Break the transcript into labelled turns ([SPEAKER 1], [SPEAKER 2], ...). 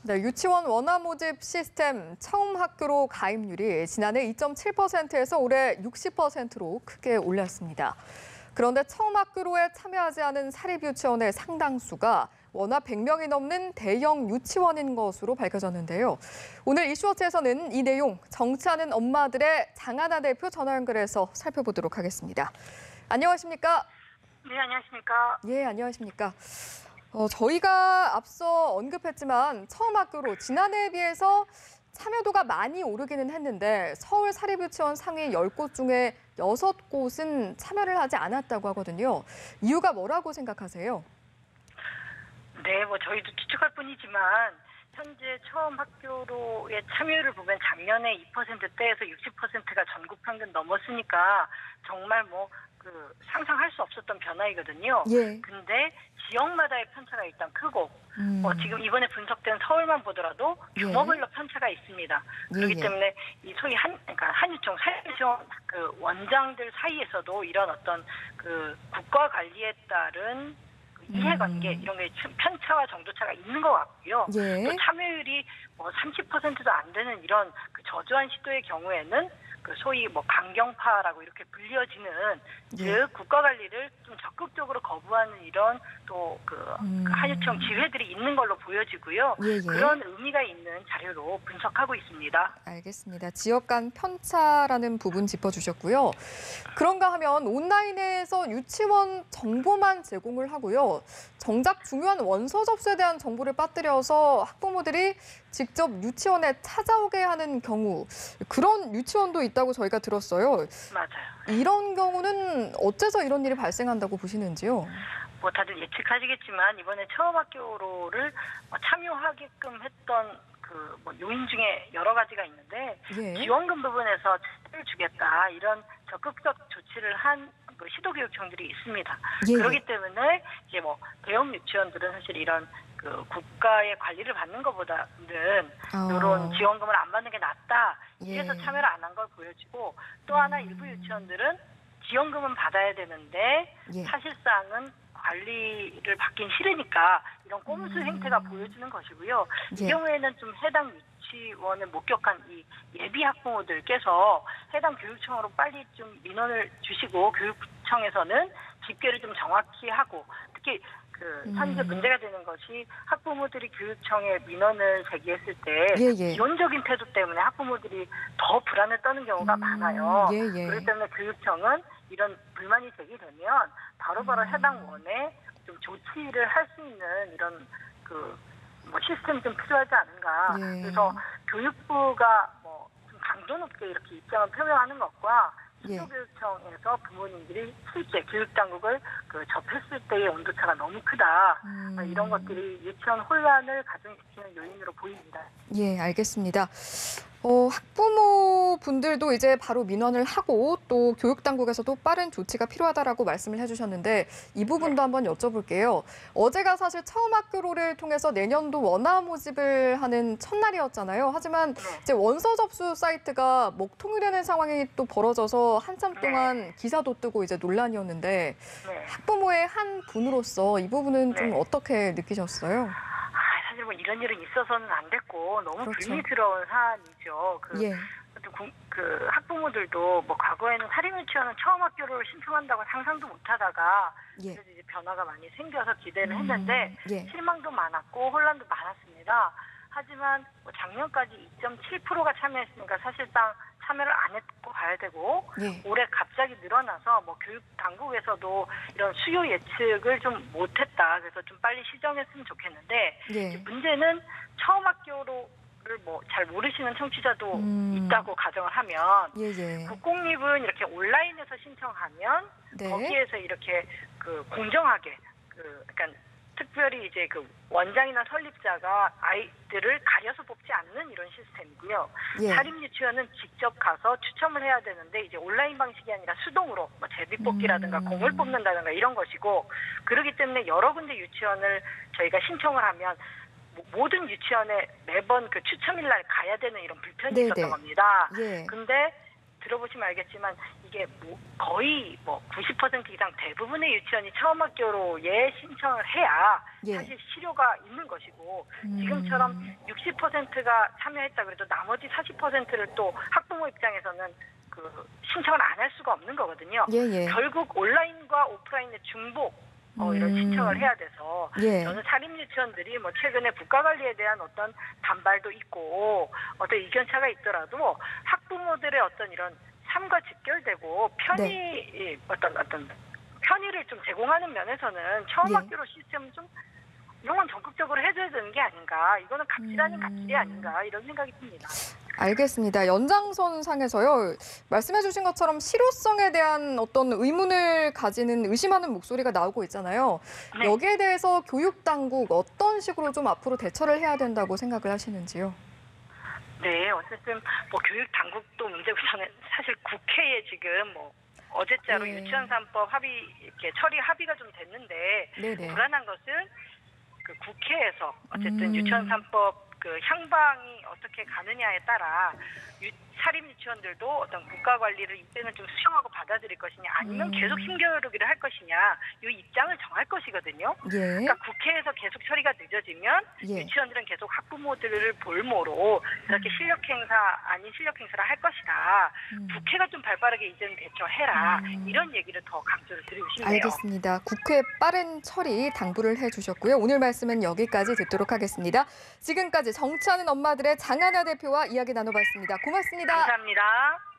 [SPEAKER 1] 네, 유치원 원화 모집 시스템 처음 학교로 가입률이 지난해 2.7%에서 올해 60%로 크게 올랐습니다. 그런데 처음 학교로에 참여하지 않은 사립유치원의 상당수가 원화 100명이 넘는 대형 유치원인 것으로 밝혀졌는데요. 오늘 이슈워치에서는 이 내용 정치하는 엄마들의 장하나 대표 전화 연결해서 살펴보도록 하겠습니다. 안녕하십니까?
[SPEAKER 2] 네, 안녕하십니까?
[SPEAKER 1] 예, 안녕하십니까? 저희가 앞서 언급했지만 처음 학교로 지난해에 비해서 참여도가 많이 오르기는 했는데 서울 사립유치원 상위 10곳 중에 6곳은 참여를 하지 않았다고 하거든요. 이유가 뭐라고 생각하세요?
[SPEAKER 2] 네, 저희도 추측할 뿐이지만 현재 처음 학교로의 참여율을 보면 작년에 2%대에서 60%가 전국 평균 넘었으니까 정말 상상할 수 없었던 변화이거든요.
[SPEAKER 1] 예.
[SPEAKER 2] 근데 지역마다의 편차가 일단 크고 지금 이번에 분석된 서울만 보더라도 규모별로 편차가 있습니다. 그렇기 때문에 이 소위 한유총, 사립유치원 그 원장들 사이에서도 이런 어떤 그 국가 관리에 따른 이해관계 이런 게 편차와 정도차가 있는 것 같고요.
[SPEAKER 1] 예.
[SPEAKER 2] 또 참여율이 30%도 안 되는 이런 그 저조한 시도의 경우에는 그 소위 강경파라고 이렇게 불려지는 즉 국가 관리를 좀 적극적으로 거부하는 이런 또 한유총 지회들이 있는 걸로 보여지고요. 그런 의미가 있는 자료로 분석하고 있습니다.
[SPEAKER 1] 알겠습니다. 지역 간 편차라는 부분 짚어주셨고요. 그런가 하면 온라인에서 유치원 정보만 제공을 하고요. 정작 중요한 원서 접수에 대한 정보를 빠뜨려서 학부모들이 직접 유치원에 찾아오게 하는 경우, 그런 유치원도 있다고 저희가 들었어요.
[SPEAKER 2] 맞아요.
[SPEAKER 1] 이런 경우는 어째서 이런 일이 발생한다고 보시는지요?
[SPEAKER 2] 다들 예측하시겠지만 이번에 처음 학교로를 참여하게끔 했던 요인 중에 여러 가지가 있는데 지원금 부분에서 차를 주겠다 이런 적극적 조치를 한 시도교육청들이 있습니다. 그렇기 때문에 이제 대형 유치원들은 사실 이런 국가의 관리를 받는 것보다는 이런 지원금을 안 받는 게 낫다. 이래서 참여를 안 한 걸 보여지고 또 하나 일부 유치원들은 지원금은 받아야 되는데 사실상은 관리를 받긴 싫으니까 이런 꼼수 행태가 보여지는 것이고요. 이 경우에는 좀 해당 유치원을 목격한 이 예비 학부모들께서 해당 교육청으로 빨리 좀 민원을 주시고 교육청에서는 집계를 좀 정확히 하고 특히 현재 문제가 되는 것이 학부모들이 교육청에 민원을 제기했을 때 지원적인 태도 때문에 학부모들이 더 불안을 떠는 경우가 많아요. 그렇기 때문에 교육청은 이런 불만이 제기되면 바로바로 해당 원에 좀 조치를 할 수 있는 이런 시스템이 좀 필요하지 않은가. 그래서 교육부가 좀 강도 높게 이렇게 입장을 표명하는 것과 시도교육청에서 부모님들이 실제 교육당국을 접했을 때의 온도차가 너무 크다. 이런 것들이 유치원 혼란을 가중시키는 요인으로 보입니다.
[SPEAKER 1] 예, 알겠습니다. 학부모분들도 이제 바로 민원을 하고 또 교육당국에서도 빠른 조치가 필요하다라고 말씀을 해주셨는데 이 부분도 한번 여쭤볼게요. 어제가 사실 처음 학교로를 통해서 내년도 원화 모집을 하는 첫날이었잖아요. 하지만 이제 원서 접수 사이트가 먹통이되는 상황이 또 벌어져서 한참 동안 기사도 뜨고 이제 논란이었는데 학부모의 한 분으로서 이 부분은 좀 어떻게 느끼셨어요?
[SPEAKER 2] 사실 이런 일은 있어서는 안 됐고 너무 불미스러운 사안이죠. 학부모들도 과거에는 사립유치원은 처음 학교를 신청한다고 상상도 못하다가 그래서 이제 변화가 많이 생겨서 기대를 했는데 실망도 많았고 혼란도 많았습니다. 하지만 작년까지 2.7%가 참여했으니까 사실상 참여를 안 했고 봐야 되고 올해 갑자기 늘어나서 교육 당국에서도 이런 수요 예측을 좀 못했다. 그래서 좀 빨리 시정했으면 좋겠는데 문제는 처음 학교를 잘 모르시는 청취자도 있다고 가정을 하면 국공립은 이렇게 온라인에서 신청하면 거기에서 이렇게 공정하게 특별히 이제 원장이나 설립자가 아이들을 가려서 뽑지 않는 이런 시스템이고요. 사립유치원은 직접 가서 추첨을 해야 되는데 이제 온라인 방식이 아니라 수동으로 제비뽑기라든가 공을 뽑는다든가 이런 것이고 그렇기 때문에 여러 군데 유치원을 저희가 신청을 하면 모든 유치원에 매번 추첨일 날 가야 되는 이런 불편이 있었던 겁니다. 근데 들어보시면 알겠지만 이게 뭐 거의 뭐 90% 이상 대부분의 유치원이 처음 학교로에 신청을 해야
[SPEAKER 1] 예.
[SPEAKER 2] 사실 실효가 있는 것이고 지금처럼 60%가 참여했다 그래도 나머지 40%를 또 학부모 입장에서는 그 신청을 안 할 수가 없는 거거든요.
[SPEAKER 1] 예.
[SPEAKER 2] 결국 온라인과 오프라인의 중복 이런 신청을 해야 돼서
[SPEAKER 1] 예.
[SPEAKER 2] 저는 사립 유치원들이 뭐 최근에 국가 관리에 대한 어떤 반발도 있고 어떤 의견차가 있더라도 학부모들의 어떤 이런 삶과 직결되고 편의 어떤 편의를 좀 제공하는 면에서는 처음 학교로 시스템 좀 이런 건 적극적으로 해줘야 되는 게 아닌가. 이거는 갑질 아닌 갑질이 아닌가 이런 생각이 듭니다.
[SPEAKER 1] 알겠습니다. 연장선상에서요. 말씀해 주신 것처럼 실효성에 대한 어떤 의문을 가지는 의심하는 목소리가 나오고 있잖아요.
[SPEAKER 2] 네.
[SPEAKER 1] 여기에 대해서 교육당국 어떤 식으로 좀 앞으로 대처를 해야 된다고 생각을 하시는지요?
[SPEAKER 2] 네, 어쨌든 뭐 교육 당국도 문제고 저는 사실 국회에 지금 뭐 어제자로 유치원 3법 합의 이렇게 처리 합의가 좀 됐는데
[SPEAKER 1] 네네.
[SPEAKER 2] 불안한 것은 그 국회에서 어쨌든 유치원 3법 그 향방이 어떻게 가느냐에 따라 사립 유치원들도 어떤 국가 관리를 이때는 좀 수용하고 받아들일 것이냐 아니면 계속 힘겨루기를 할 것이냐 이 입장을 정할 것이거든요.
[SPEAKER 1] 예.
[SPEAKER 2] 그러니까 국회에서 계속 처리가 늦어지면 유치원들은 계속 학부모들을 볼모로 이렇게 실력 행사 아닌 실력 행사를 할 것이다. 국회가 좀 발빠르게 이제는 대처해라. 이런 얘기를 더 강조를 드리고 싶네요.
[SPEAKER 1] 알겠습니다. 국회 빠른 처리 당부를 해주셨고요. 오늘 말씀은 여기까지 듣도록 하겠습니다. 지금까지 정치하는 엄마들의 장하나 대표와 이야기 나눠봤습니다. 고맙습니다.
[SPEAKER 2] 감사합니다.